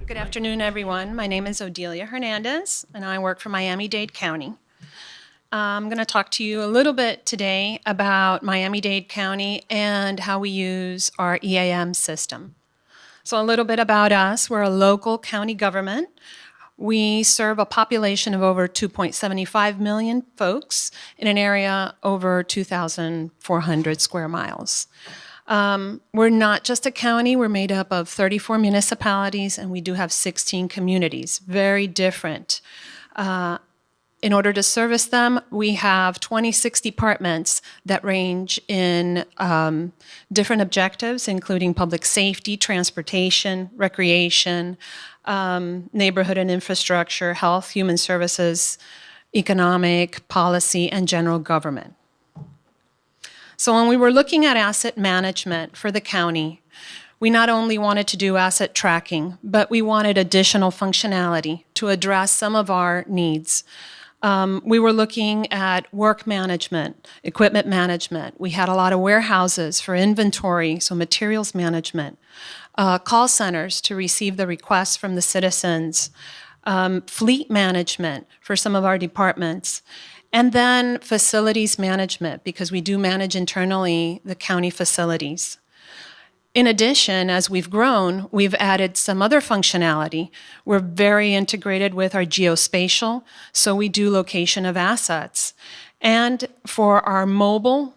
Good afternoon, everyone. My name is Odilia Hernandez, and I work for Miami-Dade County. I'm going to talk to you a little bit today about Miami-Dade County and how we use our EAM system. So a little bit about us. We're a local county government. We serve a population of over 2.75 million folks in an area over 2,400 square miles. We're not just a county, we're made up of 34 municipalities, and we do have 16 communities, very different. In order to service them, we have 26 departments that range in different objectives, including public safety, transportation, recreation, neighborhood and infrastructure, health, human services, economic, policy, and general government. So when we were looking at asset management for the county, we not only wanted to do asset tracking, but we wanted additional functionality to address some of our needs. We were looking at work management, equipment management. We had a lot of warehouses for inventory, so materials management, call centers to receive the requests from the citizens, fleet management for some of our departments, and then facilities management, because we do manage internally the county facilities. In addition, as we've grown, we've added some other functionality. We're very integrated with our geospatial, so we do location of assets. And for our mobile,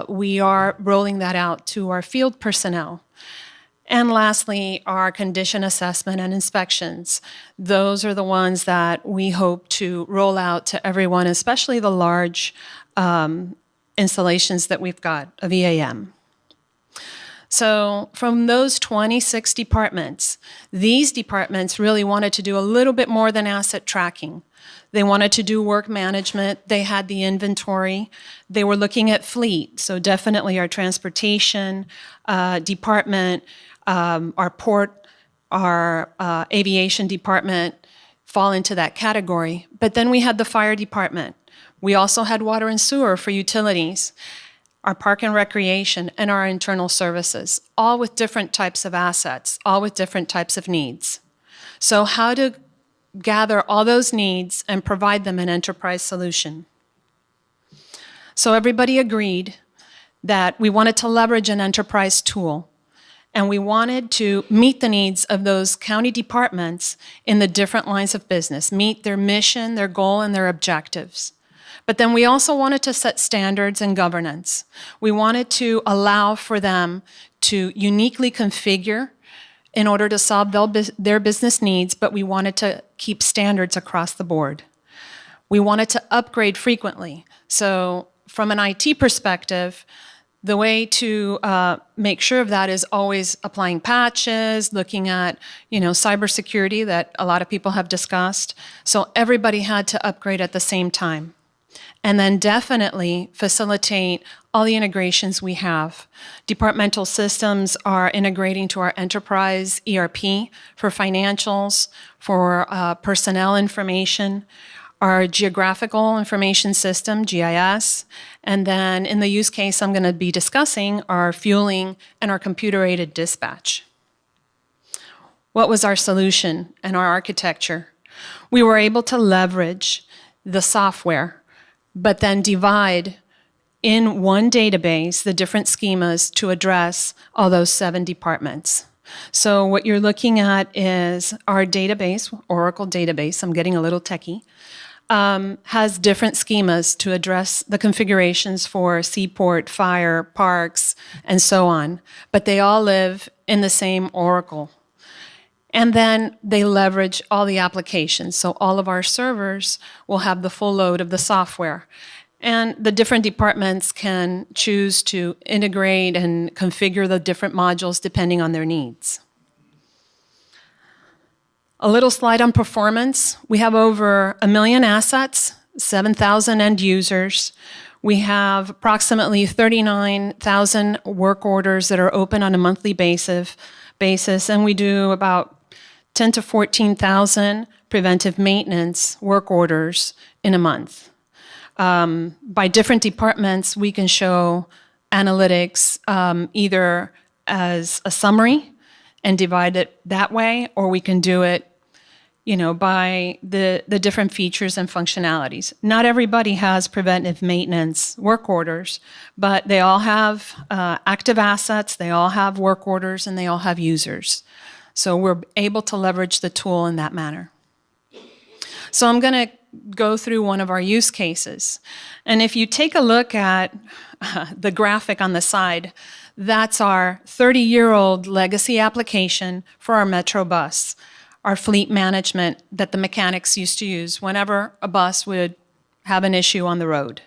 we are rolling that out to our field personnel. And lastly, our condition assessment and inspections. Those are the ones that we hope to roll out to everyone, especially the large installations that we've got of EAM. So from those 26 departments, these departments really wanted to do a little bit more than asset tracking. They wanted to do work management. They had the inventory. They were looking at fleet, so definitely our transportation department, our port, our aviation department fall into that category. But then we had the fire department. We also had water and sewer for utilities, our park and recreation, and our internal services, all with different types of assets, all with different types of needs. So how to gather all those needs and provide them an enterprise solution. So everybody agreed that we wanted to leverage an enterprise tool, and we wanted to meet the needs of those county departments in the different lines of business, meet their mission, their goal, and their objectives. But then we also wanted to set standards and governance. We wanted to allow for them to uniquely configure in order to solve their business needs, but we wanted to keep standards across the board. We wanted to upgrade frequently. So from an IT perspective, the way to make sure of that is always applying patches, looking at, cybersecurity that a lot of people have discussed. So everybody had to upgrade at the same time. And then definitely facilitate all the integrations we have. Departmental systems are integrating to our enterprise ERP for financials, for personnel information, our geographical information system, GIS, and then in the use case I'm going to be discussing our fueling and our computer-aided dispatch. What was our solution and our architecture? We were able to leverage the software, but then divide in one database the different schemas to address all those 7 departments. So what you're looking at is our database, Oracle database, I'm getting a little techie, has different schemas to address the configurations for seaport, fire, parks, and so on. But they all live in the same Oracle. And then they leverage all the applications. So all of our servers will have the full load of the software. And the different departments can choose to integrate and configure the different modules depending on their needs. A little slide on performance. We have over 1 million assets, 7,000 end users. We have approximately 39,000 work orders that are open on a monthly basis, and we do about 10 to 14,000 preventive maintenance work orders in a month. By different departments, we can show analytics either as a summary and divide it that way, or we can do it by the different features and functionalities. Not everybody has preventive maintenance work orders, but they all have active assets, they all have work orders, and they all have users. So we're able to leverage the tool in that manner. So I'm going to go through one of our use cases. And if you take a look at the graphic on the side, that's our 30-year-old legacy application for our Metro bus, our fleet management that the mechanics used to use whenever a bus would have an issue on the road.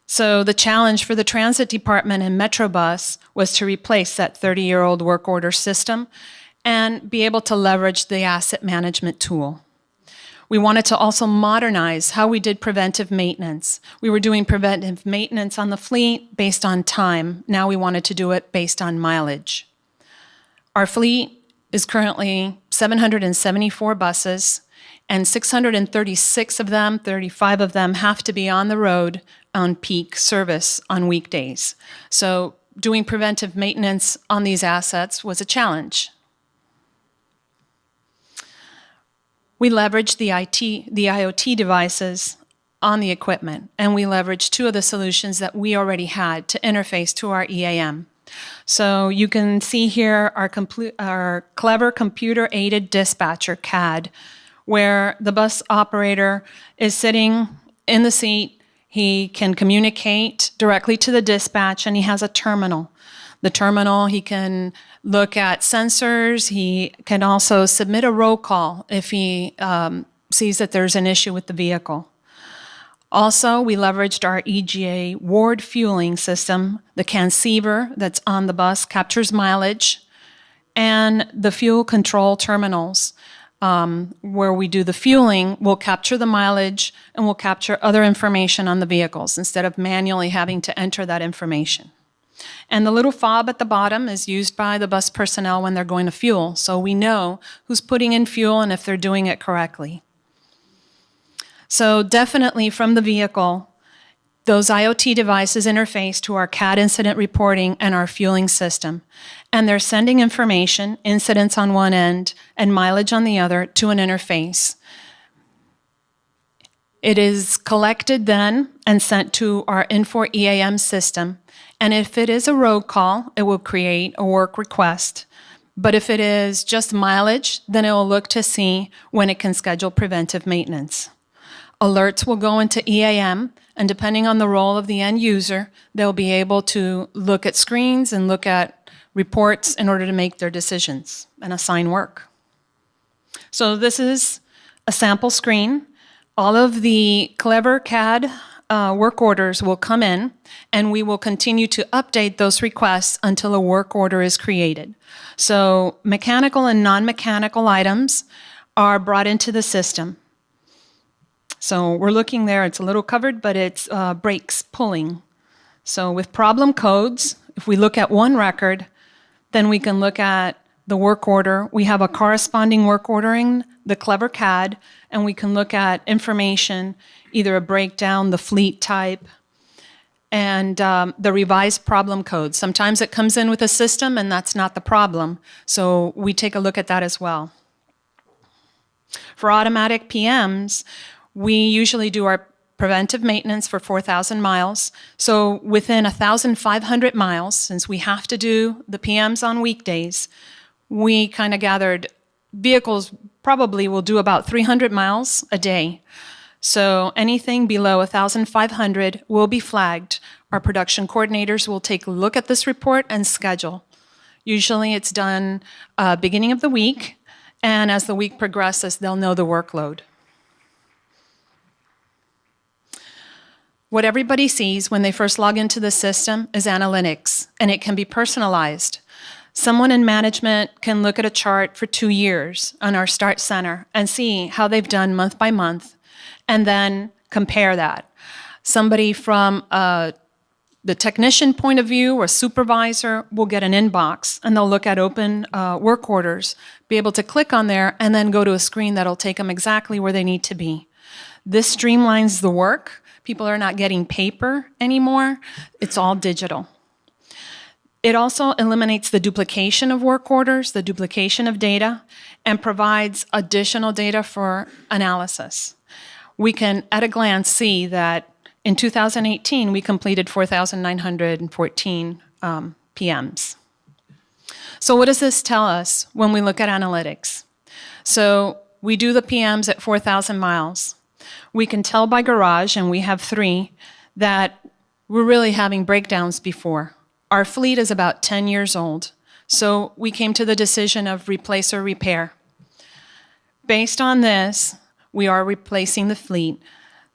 So the challenge for the transit department and Metro bus was to replace that 30-year-old work order system and be able to leverage the asset management tool. We wanted to also modernize how we did preventive maintenance. We were doing preventive maintenance on the fleet based on time. Now we wanted to do it based on mileage. Our fleet is currently 774 buses, and 636 of them, 35 of them, have to be on the road on peak service on weekdays. So doing preventive maintenance on these assets was a challenge. We leveraged the IoT devices on the equipment, and we leveraged two of the solutions that we already had to interface to our EAM. So you can see here our clever computer-aided dispatcher, CAD, where the bus operator is sitting in the seat. He can communicate directly to the dispatch, and he has a terminal. The terminal, he can look at sensors. He can also submit a roll call if he sees that there's an issue with the vehicle. Also, we leveraged our EGA ward fueling system. The canceiver that's on the bus captures mileage, and the fuel control terminals, where we do the fueling, will capture the mileage and will capture other information on the vehicles instead of manually having to enter that information. And the little fob at the bottom is used by the bus personnel when they're going to fuel, so we know who's putting in fuel and if they're doing it correctly. So definitely from the vehicle, those IoT devices interface to our CAD incident reporting and our fueling system. And they're sending information, incidents on one end and mileage on the other, to an interface. It is collected then and sent to our Infor EAM system. And if it is a road call, it will create a work request. But if it is just mileage, then it will look to see when it can schedule preventive maintenance. Alerts will go into EAM, and depending on the role of the end user, they'll be able to look at screens and look at reports in order to make their decisions and assign work. So this is a sample screen. All of the clever CAD work orders will come in, and we will continue to update those requests until a work order is created. So mechanical and non-mechanical items are brought into the system. So we're looking there, it's a little covered, but it's brakes pulling. So with problem codes, if we look at one record, then we can look at the work order. We have a corresponding work order in the clever CAD, and we can look at information, either a breakdown, the fleet type, and the revised problem code. Sometimes it comes in with a system, and that's not the problem. So we take a look at that as well. For automatic PMs, we usually do our preventive maintenance for 4,000 miles. So within 1,500 miles, since we have to do the PMs on weekdays, we kind of gathered vehicles probably will do about 300 miles a day. So anything below 1,500 will be flagged. Our production coordinators will take a look at this report and schedule. Usually it's done beginning of the week, and as the week progresses, they'll know the workload. What everybody sees when they first log into the system is analytics, and it can be personalized. Someone in management can look at a chart for 2 years on our Start Center and see how they've done month by month, and then compare that. Somebody from the technician point of view or supervisor will get an inbox, and they'll look at open work orders, be able to click on there, and then go to a screen that'll take them exactly where they need to be. This streamlines the work. People are not getting paper anymore. It's all digital. It also eliminates the duplication of work orders, the duplication of data, and provides additional data for analysis. We can, at a glance, see that in 2018, we completed 4,914 PMs. So what does this tell us when we look at analytics? So we do the PMs at 4,000 miles. We can tell by garage, and we have 3, that we're really having breakdowns before. Our fleet is about 10 years old, so we came to the decision of replace or repair. Based on this, we are replacing the fleet.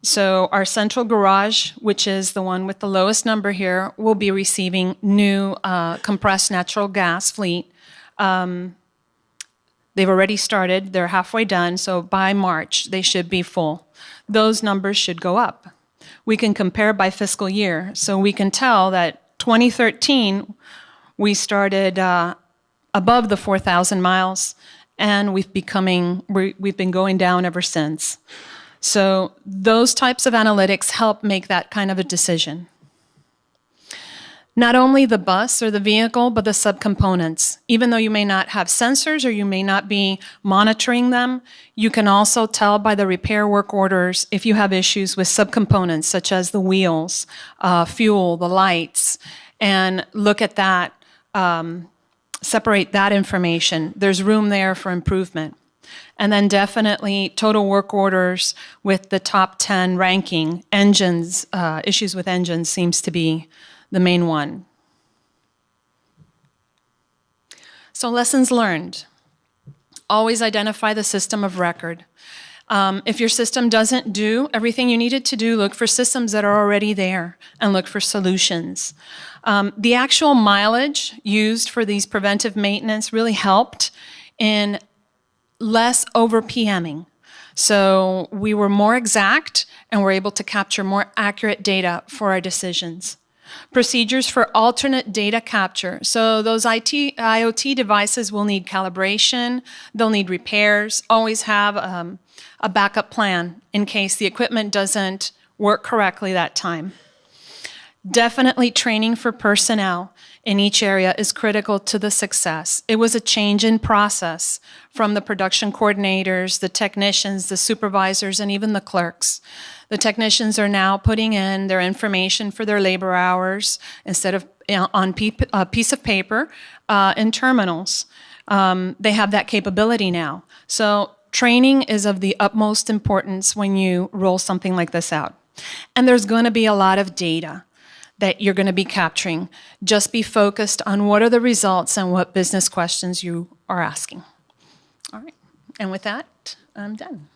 So our central garage, which is the one with the lowest number here, will be receiving new compressed natural gas fleet. They've already started, they're halfway done, so by March they should be full. Those numbers should go up. We can compare by fiscal year, so we can tell that 2013, we started above the 4,000 miles, and we've been going down ever since. So those types of analytics help make that kind of a decision. Not only the bus or the vehicle, but the subcomponents. Even though you may not have sensors or you may not be monitoring them, you can also tell by the repair work orders if you have issues with subcomponents such as the wheels, fuel, the lights, and look at that, separate that information. There's room there for improvement. And then definitely total work orders with the top 10 ranking. Engines, issues with engines seems to be the main one. So lessons learned. Always identify the system of record. If your system doesn't do everything you need it to do, look for systems that are already there and look for solutions. The actual mileage used for these preventive maintenance really helped in less over PMing. So we were more exact and were able to capture more accurate data for our decisions. Procedures for alternate data capture. So those IoT devices will need calibration, they'll need repairs, always have a backup plan in case the equipment doesn't work correctly that time. Definitely training for personnel in each area is critical to the success. It was a change in process from the production coordinators, the technicians, the supervisors, and even the clerks. The technicians are now putting in their information for their labor hours instead of on a piece of paper in terminals. They have that capability now. So training is of the utmost importance when you roll something like this out. And there's going to be a lot of data that you're going to be capturing. Just be focused on what are the results and what business questions you are asking. All right, and with that, I'm done.